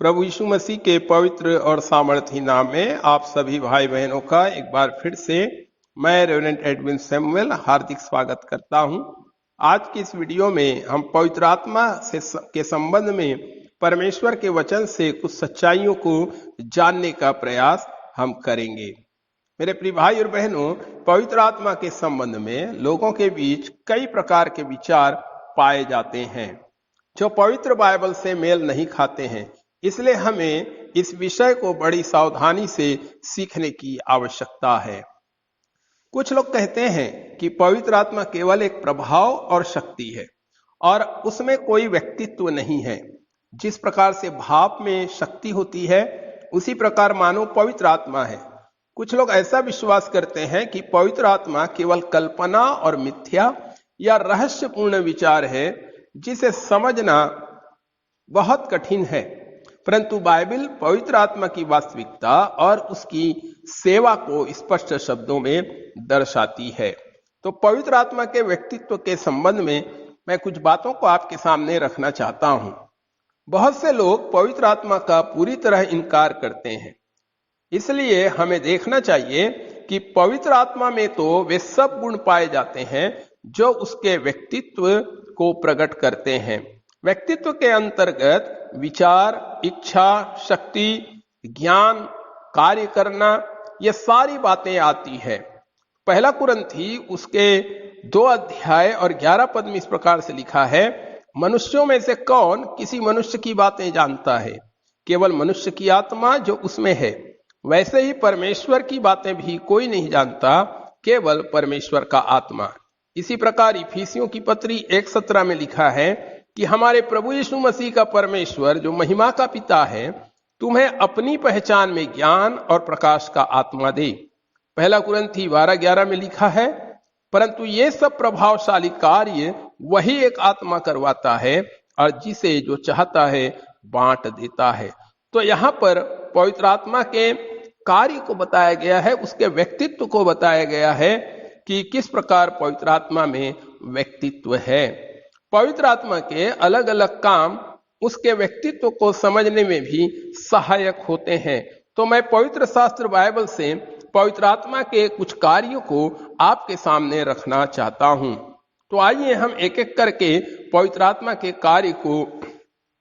प्रभु यीशु मसीह के पवित्र और सामर्थी नाम में आप सभी भाई बहनों का एक बार फिर से मैं रेवरेंड एडविन सैमुअल हार्दिक स्वागत करता हूं। आज की इस वीडियो में हम पवित्र आत्मा के संबंध में परमेश्वर के वचन से कुछ सच्चाइयों को जानने का प्रयास हम करेंगे। मेरे प्रिय भाई और बहनों, पवित्र आत्मा के संबंध में लोगों के बीच कई प्रकार के विचार पाए जाते हैं जो पवित्र बाइबल से मेल नहीं खाते हैं। इसलिए हमें इस विषय को बड़ी सावधानी से सीखने की आवश्यकता है। कुछ लोग कहते हैं कि पवित्र आत्मा केवल एक प्रभाव और शक्ति है और उसमें कोई व्यक्तित्व नहीं है। जिस प्रकार से भाप में शक्ति होती है उसी प्रकार मानो पवित्र आत्मा है। कुछ लोग ऐसा विश्वास करते हैं कि पवित्र आत्मा केवल कल्पना और मिथ्या या रहस्यपूर्ण विचार है जिसे समझना बहुत कठिन है, परंतु बाइबल पवित्र आत्मा की वास्तविकता और उसकी सेवा को स्पष्ट शब्दों में दर्शाती है। तो पवित्र आत्मा के व्यक्तित्व के संबंध में मैं कुछ बातों को आपके सामने रखना चाहता हूं। बहुत से लोग पवित्र आत्मा का पूरी तरह इनकार करते हैं, इसलिए हमें देखना चाहिए कि पवित्र आत्मा में तो वे सब गुण पाए जाते हैं जो उसके व्यक्तित्व को प्रकट करते हैं। व्यक्तित्व के अंतर्गत विचार, इच्छा, शक्ति, ज्ञान, कार्य करना, ये सारी बातें आती है। पहला कुरिन्थी उसके 2 अध्याय और 11 पद में इस प्रकार से लिखा है, मनुष्यों में से कौन किसी मनुष्य की बातें जानता है? केवल मनुष्य की आत्मा जो उसमें है। वैसे ही परमेश्वर की बातें भी कोई नहीं जानता, केवल परमेश्वर का आत्मा। इसी प्रकार इफिसियों की पत्री 1:17 में लिखा है कि हमारे प्रभु यीशु मसीह का परमेश्वर जो महिमा का पिता है तुम्हें अपनी पहचान में ज्ञान और प्रकाश का आत्मा दे। पहला कुरिन्थी 12:11 में लिखा है, परंतु ये सब प्रभावशाली कार्य वही एक आत्मा करवाता है और जिसे जो चाहता है बांट देता है। तो यहाँ पर पवित्र आत्मा के कार्य को बताया गया है, उसके व्यक्तित्व को बताया गया है कि किस प्रकार पवित्र आत्मा में व्यक्तित्व है। पवित्र आत्मा के अलग अलग काम उसके व्यक्तित्व को समझने में भी सहायक होते हैं। तो मैं पवित्र शास्त्र बाइबल से पवित्र आत्मा के कुछ कार्यों को आपके सामने रखना चाहता हूं। तो आइए हम एक एक करके पवित्र आत्मा के कार्य को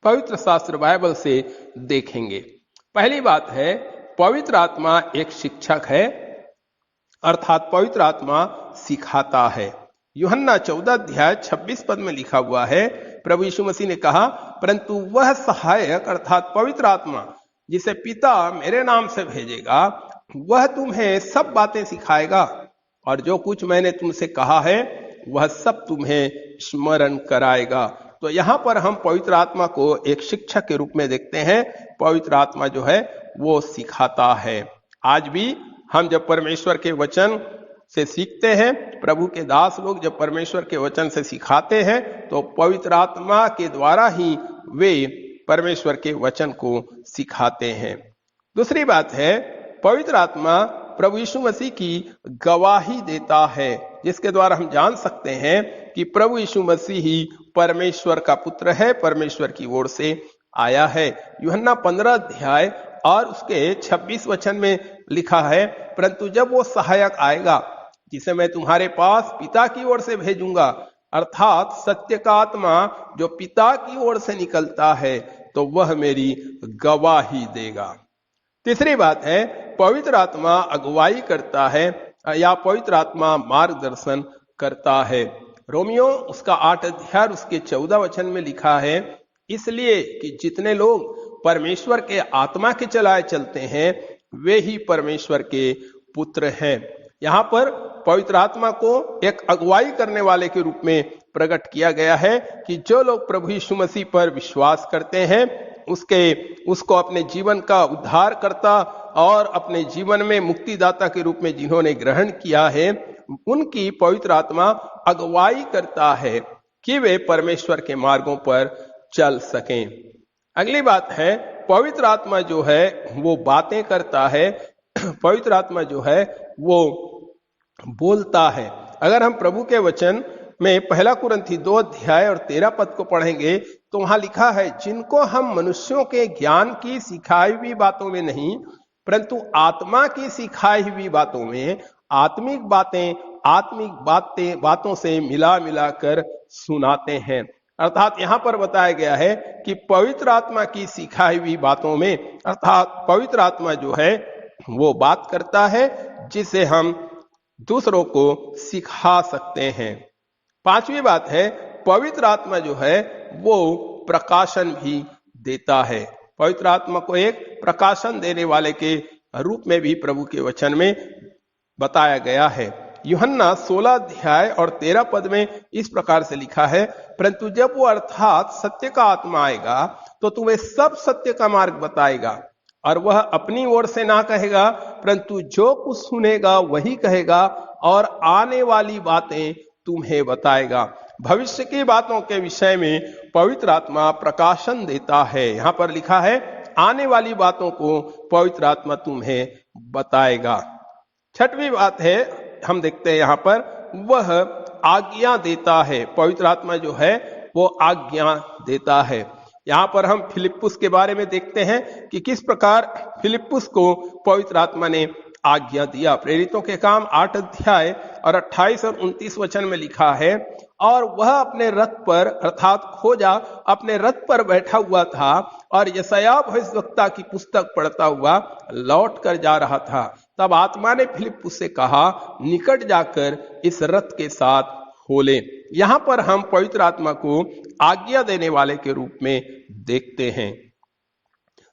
पवित्र शास्त्र बाइबल से देखेंगे। पहली बात है, पवित्र आत्मा एक शिक्षक है, अर्थात पवित्र आत्मा सिखाता है। यूहन्ना 14 अध्याय 26 पद में लिखा हुआ है, प्रभु यीशु मसीह ने कहा, परंतु वह सहायक अर्थात पवित्र आत्मा जिसे पिता मेरे नाम से भेजेगा वह तुम्हें सब बातें सिखाएगा और जो कुछ मैंने तुमसे कहा है वह सब तुम्हें स्मरण कराएगा। तो यहाँ पर हम पवित्र आत्मा को एक शिक्षक के रूप में देखते हैं। पवित्र आत्मा जो है वो सिखाता है। आज भी हम जब परमेश्वर के वचन से सीखते हैं, प्रभु के दास लोग जब परमेश्वर के वचन से सिखाते हैं तो पवित्र आत्मा के द्वारा ही वे परमेश्वर के वचन को सिखाते हैं। दूसरी बात है, पवित्र आत्मा प्रभु यीशु मसीह की गवाही देता है, जिसके द्वारा हम जान सकते हैं कि प्रभु यीशु मसीह ही परमेश्वर का पुत्र है, परमेश्वर की ओर से आया है। यूहन्ना 15 अध्याय और उसके 26 वचन में लिखा है, परंतु जब वो सहायक आएगा जिसे मैं तुम्हारे पास पिता की ओर से भेजूंगा, अर्थात सत्य का आत्मा जो पिता की ओर से निकलता है, तो वह मेरी गवाही देगा। तीसरी बात है, पवित्र आत्मा अगुवाई करता है या पवित्र आत्मा मार्गदर्शन करता है। रोमियो उसका 8 अध्याय उसके 14 वचन में लिखा है, इसलिए कि जितने लोग परमेश्वर के आत्मा के चलाए चलते हैं वे ही परमेश्वर के पुत्र हैं। यहाँ पर पवित्र आत्मा को एक अगुवाई करने वाले के रूप में प्रकट किया गया है कि जो लोग प्रभु यीशु मसीह पर विश्वास करते हैं उसको अपने जीवन का उद्धारकर्ता और अपने जीवन में मुक्तिदाता के रूप में जिन्होंने ग्रहण किया है, उनकी पवित्र आत्मा अगुवाई करता है कि वे परमेश्वर के मार्गों पर चल सकें। अगली बात है, पवित्र आत्मा जो है वो बातें करता है, पवित्र आत्मा जो है वो बोलता है। अगर हम प्रभु के वचन में पहला कुरिन्थी 2 अध्याय और 13 पद को पढ़ेंगे तो वहां लिखा है, जिनको हम मनुष्यों के ज्ञान की सिखाई हुई बातों में नहीं, परंतु आत्मा की सिखाई हुई बातों में आत्मिक बातों से मिला मिला कर सुनाते हैं। अर्थात यहां पर बताया गया है कि पवित्र आत्मा की सिखाई हुई बातों में, अर्थात पवित्र आत्मा जो है वो बात करता है जिसे हम दूसरों को सिखा सकते हैं। पांचवी बात है, पवित्र आत्मा जो है वो प्रकाशन भी देता है। पवित्र आत्मा को एक प्रकाशन देने वाले के रूप में भी प्रभु के वचन में बताया गया है। यूहन्ना 16 अध्याय और 13 पद में इस प्रकार से लिखा है, परंतु जब वो अर्थात सत्य का आत्मा आएगा तो तुम्हें सब सत्य का मार्ग बताएगा, और वह अपनी ओर से ना कहेगा, परंतु जो कुछ सुनेगा वही कहेगा, और आने वाली बातें तुम्हें बताएगा। भविष्य की बातों के विषय में पवित्र आत्मा प्रकाशन देता है। यहां पर लिखा है, आने वाली बातों को पवित्र आत्मा तुम्हें बताएगा। छठवीं बात है, हम देखते हैं यहां पर, वह आज्ञा देता है। पवित्र आत्मा जो है वो आज्ञा देता है। यहां पर हम फिलिप्पुस के बारे में देखते हैं कि किस प्रकार फिलिप्पुस को पवित्र आत्मा ने आज्ञा दिया। प्रेरितों के काम 8 अध्याय और 28 और 29 वचन में लिखा है, और वह अपने रथ पर, अर्थात खोजा अपने रथ पर बैठा हुआ था और यशायाह भविष्यवक्ता की पुस्तक पढ़ता हुआ लौट कर जा रहा था। तब आत्मा ने फिलिप्पुस से कहा, निकट जाकर इस रथ के साथ हो ले। यहां पर हम पवित्र आत्मा को आज्ञा देने वाले के रूप में देखते हैं।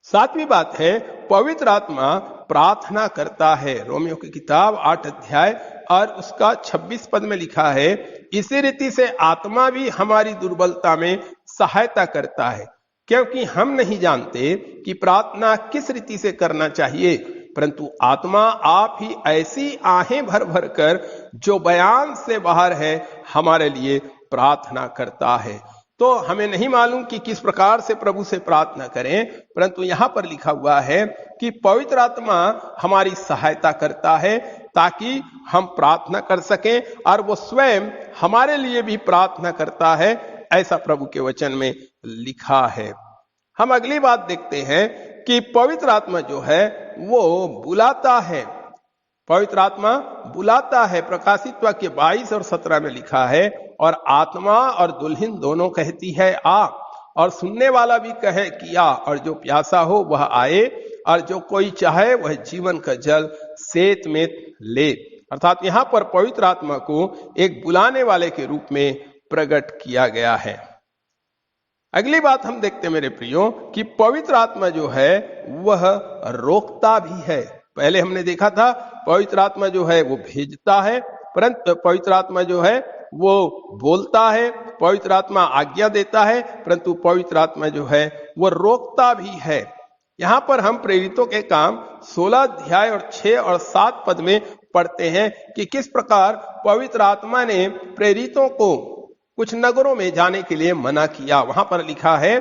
सातवीं बात है, पवित्र आत्मा प्रार्थना करता है। रोमियो की किताब 8 अध्याय और उसका 26 पद में लिखा है, इसी रीति से आत्मा भी हमारी दुर्बलता में सहायता करता है, क्योंकि हम नहीं जानते कि प्रार्थना किस रीति से करना चाहिए, परंतु आत्मा आप ही ऐसी आहें भर भर कर जो बयान से बाहर है हमारे लिए प्रार्थना करता है। तो हमें नहीं मालूम कि किस प्रकार से प्रभु से प्रार्थना करें, परंतु यहां पर लिखा हुआ है कि पवित्र आत्मा हमारी सहायता करता है ताकि हम प्रार्थना कर सकें, और वो स्वयं हमारे लिए भी प्रार्थना करता है, ऐसा प्रभु के वचन में लिखा है। हम अगली बात देखते हैं कि पवित्र आत्मा जो है वो बुलाता है। पवित्र आत्मा बुलाता है। प्रकाशित वाक्य 22 और 17 में लिखा है, और आत्मा और दुल्हन दोनों कहती है आ, और सुनने वाला भी कहे कि आ, और जो प्यासा हो वह आए, और जो कोई चाहे वह जीवन का जल सेत में ले। अर्थात यहां पर पवित्र आत्मा को एक बुलाने वाले के रूप में प्रकट किया गया है। अगली बात हम देखते हैं मेरे प्रियो कि पवित्र आत्मा जो है वह रोकता भी है। पहले हमने देखा था पवित्र आत्मा जो है वो भेजता है, परंतु पवित्र आत्मा जो है वो बोलता है, पवित्र आत्मा आज्ञा देता है, परंतु पवित्र आत्मा जो है वो रोकता भी है। यहां पर हम प्रेरितों के काम 16 अध्याय और 6 और 7 पद में पढ़ते हैं कि किस प्रकार पवित्र आत्मा ने प्रेरितों को कुछ नगरों में जाने के लिए मना किया। वहां पर लिखा है,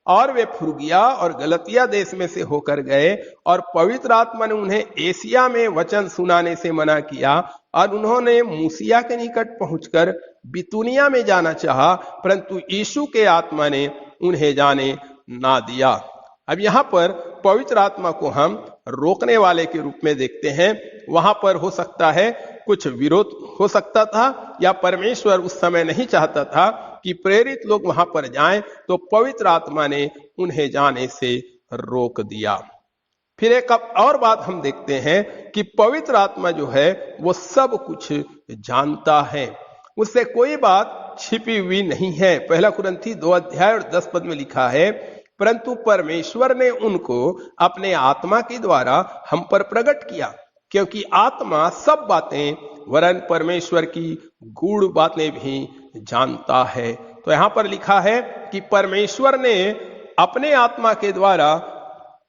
और वे फ्रुगिया और गलतिया देश में से होकर गए, और पवित्र आत्मा ने उन्हें एशिया में वचन सुनाने से मना किया, और उन्होंने मूसिया के निकट पहुंचकर बितूनिया में जाना चाहा, परंतु यीशु के आत्मा ने उन्हें जाने ना दिया। अब यहां पर पवित्र आत्मा को हम रोकने वाले के रूप में देखते हैं। वहां पर हो सकता है कुछ विरोध हो सकता था, या परमेश्वर उस समय नहीं चाहता था कि प्रेरित लोग वहां पर जाएं, तो पवित्र आत्मा ने उन्हें जाने से रोक दिया। फिर एक और बात हम देखते हैं कि पवित्र आत्मा जो है वो सब कुछ जानता है, उससे कोई बात छिपी हुई नहीं है। 1 कुरिन्थी 2 अध्याय और 10 पद में लिखा है, परंतु परमेश्वर ने उनको अपने आत्मा के द्वारा हम पर प्रकट किया, क्योंकि आत्मा सब बातें वरन परमेश्वर की गूढ़ बातें भी जानता है। तो यहां पर लिखा है कि परमेश्वर ने अपने आत्मा के द्वारा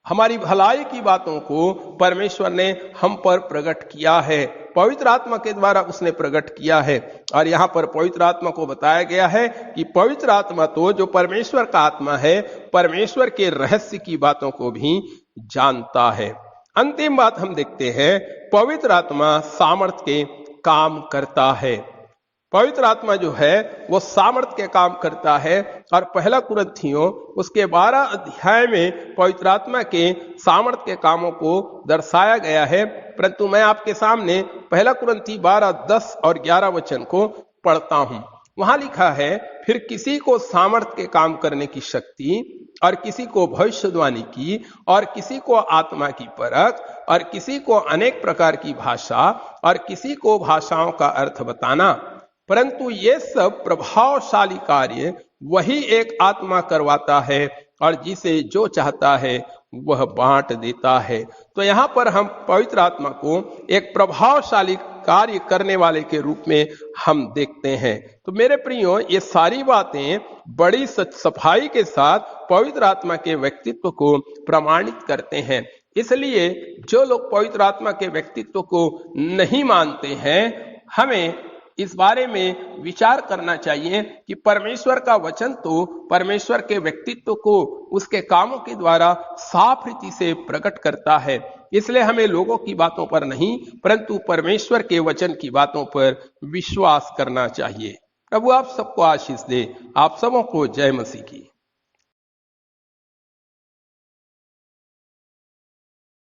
हमारी भलाई की बातों को परमेश्वर ने हम पर प्रकट किया है, पवित्र आत्मा के द्वारा उसने प्रकट किया है। और यहां पर पवित्र आत्मा को बताया गया है कि पवित्र आत्मा तो जो परमेश्वर का आत्मा है, परमेश्वर के रहस्य की बातों को भी जानता है। अंतिम बात हम देखते हैं, पवित्र आत्मा सामर्थ के काम करता है। पवित्र आत्मा जो है वो सामर्थ के काम करता है। और पहला कुरिन्थियों उसके 12 अध्याय में पवित्र आत्मा के सामर्थ के कामों को दर्शाया गया है। परंतु मैं आपके सामने पहला कुरिन्थी 12, 10 और 11 वचन को पढ़ता हूं। वहां लिखा है, फिर किसी को सामर्थ के काम करने की शक्ति, और किसी को भविष्यवाणी की, और किसी को आत्मा की परख, और किसी को अनेक प्रकार की भाषा, और किसी को भाषाओं का अर्थ बताना। परंतु ये सब प्रभावशाली कार्य वही एक आत्मा करवाता है, और जिसे जो चाहता है वह बांट देता है। तो यहाँ पर हम पवित्र आत्मा को एक प्रभावशाली कार्य करने वाले के रूप में हम देखते हैं। तो मेरे प्रियो, ये सारी बातें बड़ी सफाई के साथ पवित्र आत्मा के व्यक्तित्व को प्रमाणित करते हैं। इसलिए जो लोग पवित्र आत्मा के व्यक्तित्व को नहीं मानते हैं, हमें इस बारे में विचार करना चाहिए कि परमेश्वर का वचन तो परमेश्वर के व्यक्तित्व को उसके कामों के द्वारा साफ रीति से प्रकट करता है। इसलिए हमें लोगों की बातों पर नहीं, परंतु परमेश्वर के वचन की बातों पर विश्वास करना चाहिए। प्रभु आप सबको आशीष दे। आप सबों को जय मसीह की।